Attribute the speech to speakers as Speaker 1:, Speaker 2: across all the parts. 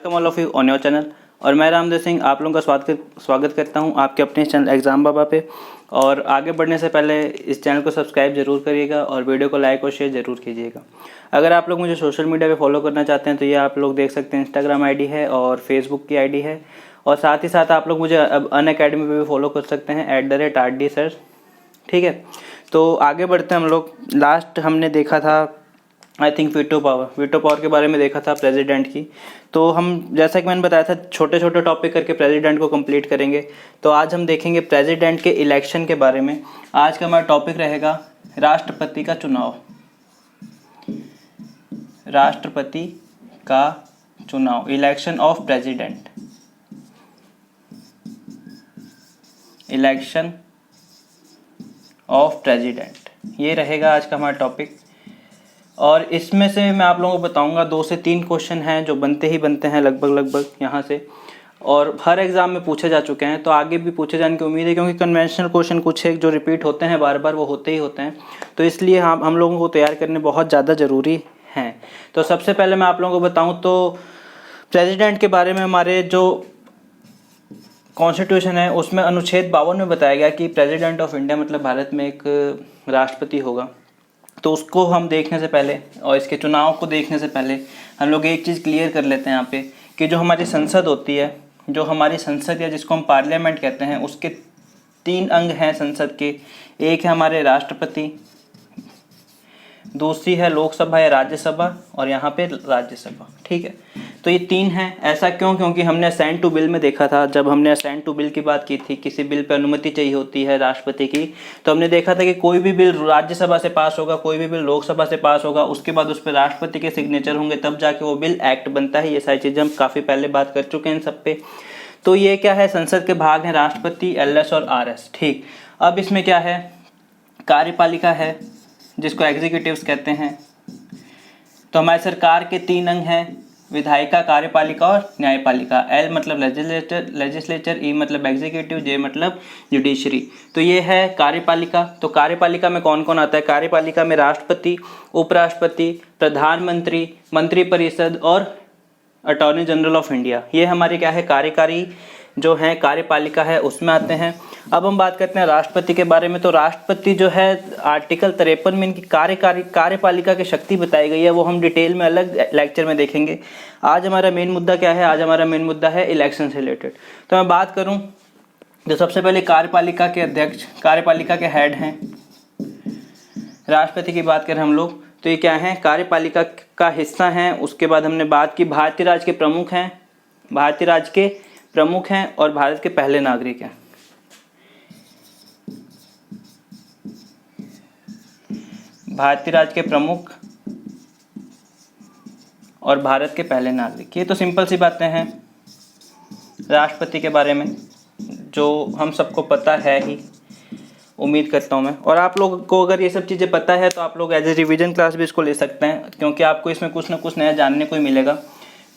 Speaker 1: Welcome all of you on your channel. और मैं रामदेव सिंह आप लोगों का स्वागत करता हूं आपके अपने चैनल एग्ज़ाम बाबा पे। और आगे बढ़ने से पहले इस चैनल को सब्सक्राइब जरूर करिएगा और वीडियो को लाइक और शेयर ज़रूर कीजिएगा। अगर आप लोग मुझे सोशल मीडिया पे फॉलो करना चाहते हैं तो ये आप लोग देख सकते हैं, इंस्टाग्राम आईडी है और फेसबुक की आईडी है। और साथ ही साथ आप लोग मुझे अब अनअकैडमी पे भी फॉलो कर सकते हैं @RD सर। ठीक है, तो आगे बढ़ते हैं हम लोग। लास्ट हमने देखा था आई थिंक वीटो पावर के बारे में देखा था, प्रेसिडेंट की। तो हम जैसा कि मैंने बताया था छोटे छोटे टॉपिक करके प्रेसिडेंट को कंप्लीट करेंगे। तो आज हम देखेंगे प्रेसिडेंट के इलेक्शन के बारे में। आज का हमारा टॉपिक रहेगा राष्ट्रपति का चुनाव। राष्ट्रपति का चुनाव, election of president, election of president, ये रहेगा आज का हमारा टॉपिक। और इसमें से मैं आप लोगों को बताऊंगा 2 से 3 क्वेश्चन हैं जो बनते हैं लगभग यहाँ से, और हर एग्ज़ाम में पूछे जा चुके हैं, तो आगे भी पूछे जाने की उम्मीद है, क्योंकि कन्वेंशनल क्वेश्चन कुछ एक जो रिपीट होते हैं बार बार, वो होते ही होते हैं। तो इसलिए हम लोगों को तैयार करने बहुत ज़्यादा ज़रूरी हैं। तो सबसे पहले मैं आप लोगों को बताऊँ तो प्रेसिडेंट के बारे में हमारे जो कॉन्स्टिट्यूशन है उसमें अनुच्छेद 52 में बताया गया कि प्रेसिडेंट ऑफ इंडिया मतलब भारत में एक राष्ट्रपति होगा। तो उसको हम देखने से पहले और इसके चुनाव को देखने से पहले हम लोग एक चीज़ क्लियर कर लेते हैं यहाँ पे कि जो हमारी संसद होती है, जो हमारी संसद या जिसको हम पार्लियामेंट कहते हैं, उसके 3 अंग हैं संसद के। एक है हमारे राष्ट्रपति, दूसरी है लोकसभा या राज्यसभा, और यहाँ पे राज्यसभा। ठीक है, तो ये 3 हैं। ऐसा क्यों? क्योंकि हमने असेंट टू बिल में देखा था, जब हमने असेंट टू बिल की बात की थी, किसी बिल पे अनुमति चाहिए होती है राष्ट्रपति की, तो हमने देखा था कि कोई भी बिल राज्यसभा से पास होगा, कोई भी बिल लोकसभा से पास होगा, उसके बाद उस पर राष्ट्रपति के सिग्नेचर होंगे, तब जाके वो बिल एक्ट बनता है। ये सारी चीज़ें हम काफ़ी पहले बात कर चुके हैं इन सब पे। तो ये क्या है, संसद के भाग हैं राष्ट्रपति, LS और RS। ठीक, अब इसमें क्या है, कार्यपालिका है जिसको एग्जीक्यूटिव्स कहते हैं। तो हमारी सरकार के 3 अंग हैं, विधायिका, कार्यपालिका और न्यायपालिका। L मतलब लेजिस्लेचर, E मतलब एग्जीक्यूटिव, J मतलब जुडिशरी। तो ये है कार्यपालिका। तो कार्यपालिका में कौन कौन आता है? कार्यपालिका में राष्ट्रपति, उपराष्ट्रपति, प्रधानमंत्री, मंत्रिपरिषद और अटॉर्नी जनरल ऑफ इंडिया। ये हमारी क्या है, कार्यकारी जो है कार्यपालिका है, उसमें आते हैं। अब हम बात करते हैं राष्ट्रपति के बारे में। तो राष्ट्रपति जो है आर्टिकल 53 में इनकी कार्यपालिका की शक्ति बताई गई है, वो हम डिटेल में अलग लेक्चर में देखेंगे। आज हमारा मेन मुद्दा क्या है? आज हमारा मेन मुद्दा है इलेक्शन से रिलेटेड। तो मैं बात करूं जो सबसे पहले कार्यपालिका के अध्यक्ष, कार्यपालिका के हेड हैं, राष्ट्रपति की बात करें हम लोग तो ये क्या है, कार्यपालिका का हिस्सा हैं। उसके बाद हमने बात की भारतीय राज्य के प्रमुख हैं, भारतीय राज्य के प्रमुख हैं और भारत के पहले नागरिक हैं। भारतीय राज्य के प्रमुख और भारत के पहले नागरिक, ये तो सिंपल सी बातें हैं राष्ट्रपति के बारे में, जो हम सबको पता है ही, उम्मीद करता हूँ मैं। और आप लोगों को अगर ये सब चीज़ें पता है तो आप लोग एज ए रिवीजन क्लास भी इसको ले सकते हैं, क्योंकि आपको इसमें कुछ ना कुछ नया जानने को मिलेगा,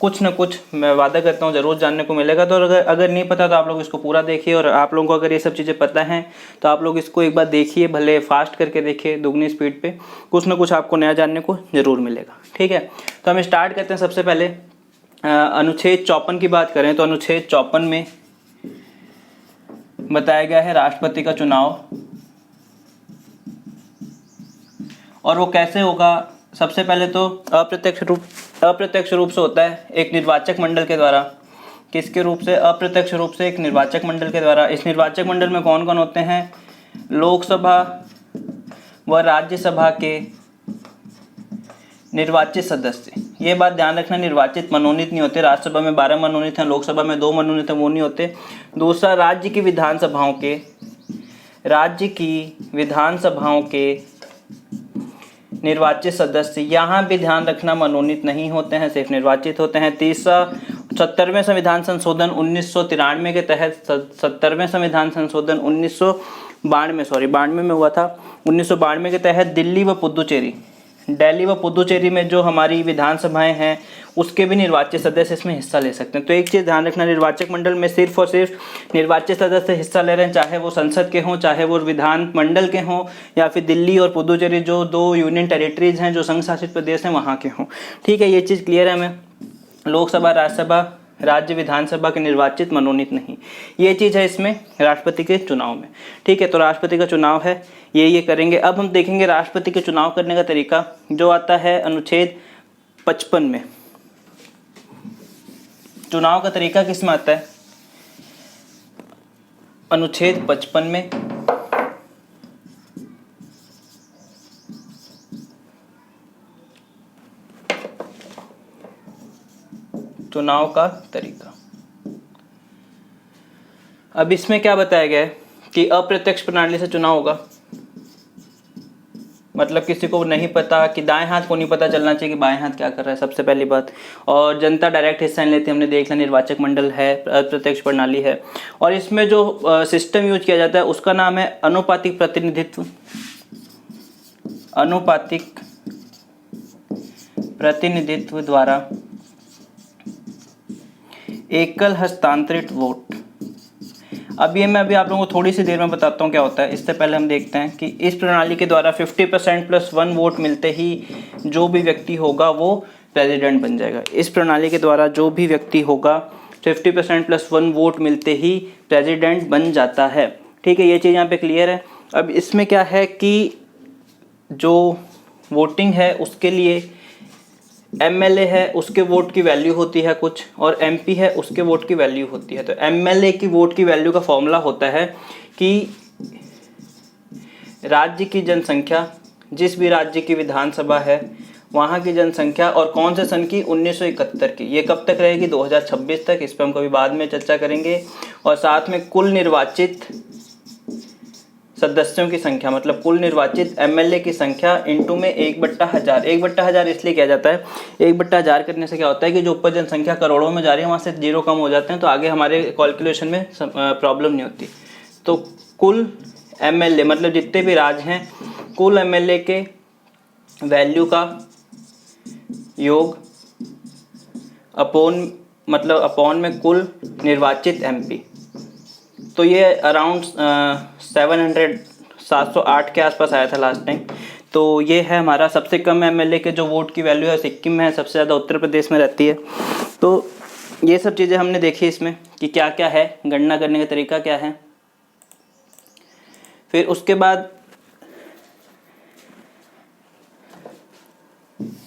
Speaker 1: कुछ ना कुछ मैं वादा करता हूँ ज़रूर जानने को मिलेगा। तो अगर नहीं पता तो आप लोग इसको पूरा देखिए, और आप लोगों को अगर ये सब चीज़ें पता हैं तो आप लोग इसको एक बार देखिए, भले फास्ट करके देखिए, दुगनी स्पीड पे, कुछ ना कुछ आपको नया जानने को ज़रूर मिलेगा। ठीक है, तो हम स्टार्ट करते हैं। सबसे पहले अनुच्छेद 54 की बात करें तो अनुच्छेद 54 में बताया गया है राष्ट्रपति का चुनाव, और वो कैसे होगा। सबसे पहले तो अप्रत्यक्ष रूप से होता है, एक निर्वाचक मंडल के द्वारा। किसके रूप से? अप्रत्यक्ष रूप से एक निर्वाचक मंडल के द्वारा। इस निर्वाचक मंडल में कौन कौन होते हैं? लोकसभा व राज्यसभा के निर्वाचित सदस्य। ये बात ध्यान रखना, निर्वाचित मनोनीत नहीं होते। राज्यसभा में 12 मनोनीत हैं, लोकसभा में 2 मनोनीत हैं, वो नहीं होते। दूसरा, राज्य की विधानसभाओं के निर्वाचित सदस्य, यहाँ भी ध्यान रखना मनोनीत नहीं होते हैं, सिर्फ निर्वाचित होते हैं। तीसरा, 70वें संविधान संशोधन 1993 के तहत, 70वें संविधान संशोधन 1992 में हुआ था, 1992 के तहत दिल्ली व पुदुचेरी में जो हमारी विधानसभाएं हैं उसके भी निर्वाचित सदस्य इसमें हिस्सा ले सकते हैं। तो एक चीज़ ध्यान रखना, निर्वाचक मंडल में सिर्फ और सिर्फ निर्वाचित सदस्य हिस्सा ले रहे हैं, चाहे वो संसद के हों, चाहे वो विधान मंडल के हों, या फिर दिल्ली और पुदुचेरी जो 2 यूनियन टेरिटरीज हैं, जो संघ शासित प्रदेश हैं, वहाँ के हों। ठीक है, ये चीज़ क्लियर है हमें। लोकसभा, राज्यसभा, राज्य विधानसभा के निर्वाचित मनोनीत नहीं। ये चीज़ है इसमें राष्ट्रपति के चुनाव में। ठीक है, तो राष्ट्रपति का चुनाव है, ये करेंगे। अब हम देखेंगे राष्ट्रपति के चुनाव करने का तरीका जो आता है अनुच्छेद 55 में। चुनाव का तरीका किस में आता है? अनुच्छेद 55 में चुनाव का तरीका। अब इसमें क्या बताया गया है कि अप्रत्यक्ष प्रणाली से चुनाव होगा। मतलब किसी को नहीं पता कि दाएं हाथ को नहीं पता चलना चाहिए कि बाएं हाथ क्या कर रहा है, सबसे पहली बात। और जनता डायरेक्ट हिस्सा नहीं लेती, हमने देख लिया, निर्वाचक मंडल है, अप्रत्यक्ष प्रणाली है। और इसमें जो सिस्टम यूज किया जाता है उसका नाम है अनुपातिक प्रतिनिधित्व। अनुपातिक प्रतिनिधित्व द्वारा एकल हस्तांतरित वोट। अब ये मैं आप लोगों को थोड़ी सी देर में बताता हूँ क्या होता है। इससे पहले हम देखते हैं कि इस प्रणाली के द्वारा 50% + 1 वोट मिलते ही जो भी व्यक्ति होगा वो प्रेसिडेंट बन जाएगा। इस प्रणाली के द्वारा जो भी व्यक्ति होगा 50% + 1 वोट मिलते ही प्रेसिडेंट बन जाता है। ठीक है, ये चीज़ यहाँ पे क्लियर है। अब इसमें क्या है कि जो वोटिंग है उसके लिए एमएलए है उसके वोट की वैल्यू होती है कुछ, और एमपी है उसके वोट की वैल्यू होती है। तो एमएलए की वोट की वैल्यू का फॉर्मूला होता है कि राज्य की जनसंख्या, जिस भी राज्य की विधानसभा है वहाँ की जनसंख्या, और कौन से सन की, 1971 की। ये कब तक रहेगी? 2026 तक। इस पर हम कभी बाद में चर्चा करेंगे। और साथ में कुल निर्वाचित सदस्यों की संख्या, मतलब कुल निर्वाचित एमएलए की संख्या इंटू में 1/1000। 1/1000 इसलिए किया जाता है, 1/1000 करने से क्या होता है कि जो ऊपर जनसंख्या करोड़ों में जा रही है वहाँ से 0 कम हो जाते हैं, तो आगे हमारे कैलकुलेशन में प्रॉब्लम नहीं होती। तो कुल एमएलए मतलब जितने भी राज्य हैं, कुल एमएलए के वैल्यू का योग अपॉन में कुल निर्वाचित एमपी। तो ये अराउंड 708 के आसपास आया था लास्ट टाइम। तो ये है हमारा सबसे कम एमएलए के जो वोट की वैल्यू है सिक्किम में है, सबसे ज़्यादा उत्तर प्रदेश में रहती है। तो ये सब चीज़ें हमने देखी इसमें कि क्या क्या है, गणना करने का तरीका क्या है। फिर उसके बाद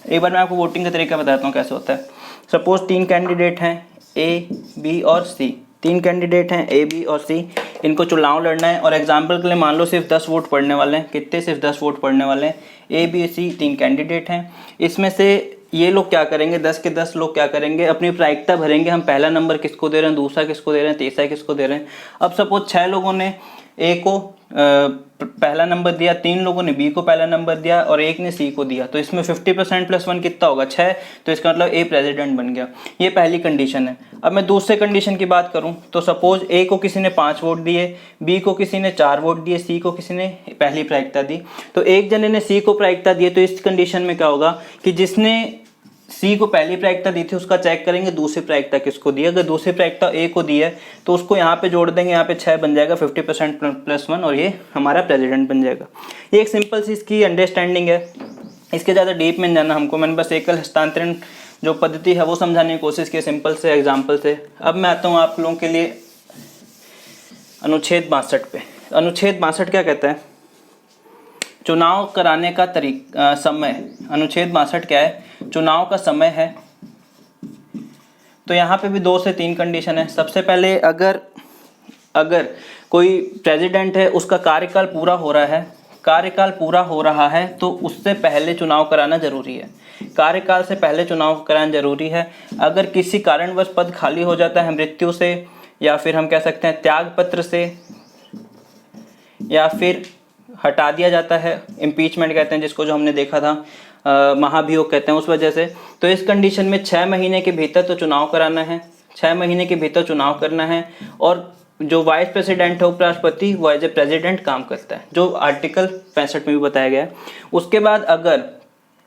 Speaker 1: एक बार मैं आपको वोटिंग का तरीका बताता हूँ कैसे होता है। सपोज 3 कैंडिडेट हैं ए, बी और सी। 3 कैंडिडेट हैं ए, बी और सी, इनको चुनाव लड़ना है। और एग्जाम्पल के लिए मान लो सिर्फ 10 वोट पड़ने वाले हैं। कितने? सिर्फ 10 वोट पड़ने वाले हैं। ए, बी, सी 3 कैंडिडेट हैं। इसमें से ये लोग क्या करेंगे, 10 के 10 लोग क्या करेंगे, अपनी प्रायिकता भरेंगे। हम पहला नंबर किसको दे रहे हैं, दूसरा किसको दे रहे हैं, तीसरा किसको दे रहे हैं। अब सपोज 6 लोगों ने ए को पहला नंबर दिया, 3 लोगों ने बी को पहला नंबर दिया और 1 ने सी को दिया। तो इसमें 50% + 1 कितना होगा? 6। तो इसका मतलब ए प्रेसिडेंट बन गया। ये पहली कंडीशन है। अब मैं दूसरे कंडीशन की बात करूं तो सपोज ए को किसी ने 5 वोट दिए, बी को किसी ने 4 वोट दिए, सी को किसी ने पहली प्रायिकता दी। तो एक जने ने सी को प्रायिकता दी, तो इस कंडीशन में क्या होगा कि जिसने सी को पहली प्रायिकता दी थी उसका चेक करेंगे दूसरी प्रायिकता किसको दी है। अगर दूसरी प्रायिकता ए को दी है तो उसको यहाँ पे जोड़ देंगे, यहाँ पे 6 बन जाएगा, 50% + 1, और ये हमारा प्रेसिडेंट बन जाएगा। ये एक सिंपल सी इसकी अंडरस्टैंडिंग है, इसके ज़्यादा डीप में जाना हमको। मैंने बस एकल हस्तांतरण जो पद्धति है वो समझाने की कोशिश की सिंपल से एग्जाम्पल से। अब मैं आता हूँ आप लोगों के लिए अनुच्छेद 62 पे। अनुच्छेद 62 क्या कहता है? चुनाव कराने का समय। अनुच्छेद 62 क्या है? चुनाव का समय है। तो यहाँ पे भी 2 से 3 कंडीशन है। सबसे पहले अगर कोई प्रेसिडेंट है उसका कार्यकाल पूरा हो रहा है तो उससे पहले चुनाव कराना जरूरी है। कार्यकाल से पहले चुनाव कराना जरूरी है। अगर किसी कारणवश पद खाली हो जाता है, मृत्यु से, या फिर हम कह सकते हैं त्याग पत्र से, या फिर हटा दिया जाता है, इम्पीचमेंट कहते हैं जिसको, जो हमने देखा था, महाभियोग कहते हैं, उस वजह से, तो इस कंडीशन में 6 महीने के भीतर तो चुनाव कराना है। 6 महीने के भीतर चुनाव करना है। और जो वाइस प्रेसिडेंट है, उपराष्ट्रपति, वो एज ए प्रेसिडेंट काम करता है, जो आर्टिकल 65 में भी बताया गया है। उसके बाद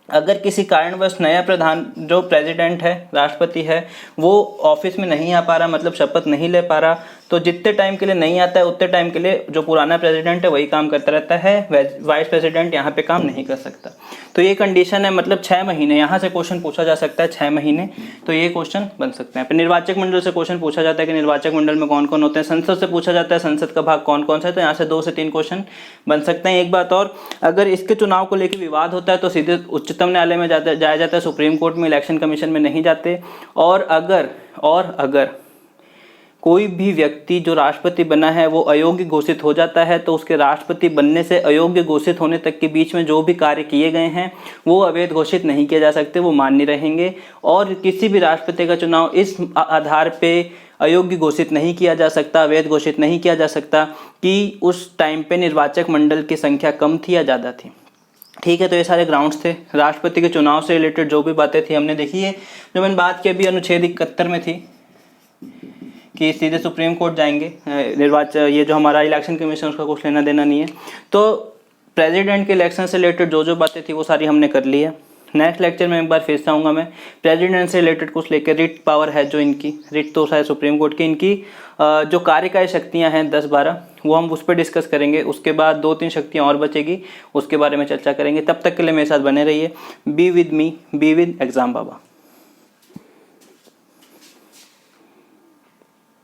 Speaker 1: अगर किसी कारणवश नया प्रधान जो प्रेसिडेंट है, राष्ट्रपति है, वो ऑफिस में नहीं आ पा रहा, मतलब शपथ नहीं ले पा रहा, तो जितने टाइम के लिए नहीं आता है उतने टाइम के लिए जो पुराना प्रेसिडेंट है वही काम करता रहता है, वाइस प्रेसिडेंट यहाँ पे काम नहीं कर सकता। तो ये कंडीशन है, मतलब 6 महीने यहाँ से क्वेश्चन पूछा जा सकता है, 6 महीने, तो ये क्वेश्चन बन सकते हैं। फिर निर्वाचक मंडल से क्वेश्चन पूछा जाता है कि निर्वाचक मंडल में कौन कौन होते हैं। संसद से पूछा जाता है संसद का भाग कौन कौन सा है, तो यहाँ से 2 से 3 क्वेश्चन बन सकते हैं। एक बात और, अगर इसके चुनाव को लेकर विवाद होता है तो सीधे उच्चतम न्यायालय में जाया जाता है, सुप्रीम कोर्ट में, इलेक्शन कमीशन में नहीं जाते। और अगर कोई भी व्यक्ति जो राष्ट्रपति बना है वो अयोग्य घोषित हो जाता है तो उसके राष्ट्रपति बनने से अयोग्य घोषित होने तक के बीच में जो भी कार्य किए गए हैं वो अवैध घोषित नहीं किए जा सकते, वो मान्य रहेंगे। और किसी भी राष्ट्रपति का चुनाव इस आधार पे अयोग्य घोषित नहीं किया जा सकता, अवैध घोषित नहीं किया जा सकता कि उस टाइम पे निर्वाचक मंडल की संख्या कम थी या ज़्यादा थी। ठीक है, तो ये सारे ग्राउंड्स थे। राष्ट्रपति के चुनाव से रिलेटेड जो भी बातें थी हमने देखी है। जो मैंने बात की अभी अनुच्छेद 71 में थी कि सीधे सुप्रीम कोर्ट जाएंगे, निर्वाचन, ये जो हमारा इलेक्शन कमीशन उसका कुछ लेना देना नहीं है। तो प्रेसिडेंट के इलेक्शन से रिलेटेड जो जो बातें थी वो सारी हमने कर ली है। नेक्स्ट लेक्चर में एक बार फिर से आऊँगा मैं, प्रेसिडेंट से रिलेटेड कुछ लेकर, रिट पावर है जो इनकी, रिट तो शायद सुप्रीम कोर्ट की, इनकी जो कार्यकारी शक्तियां हैं 10-12 वो हम उस पर डिस्कस करेंगे। उसके बाद 2-3 शक्तियां और बचेगी, उसके बारे में चर्चा करेंगे। तब तक के लिए मेरे साथ बने रहिए। Be with me, be with exam Baba.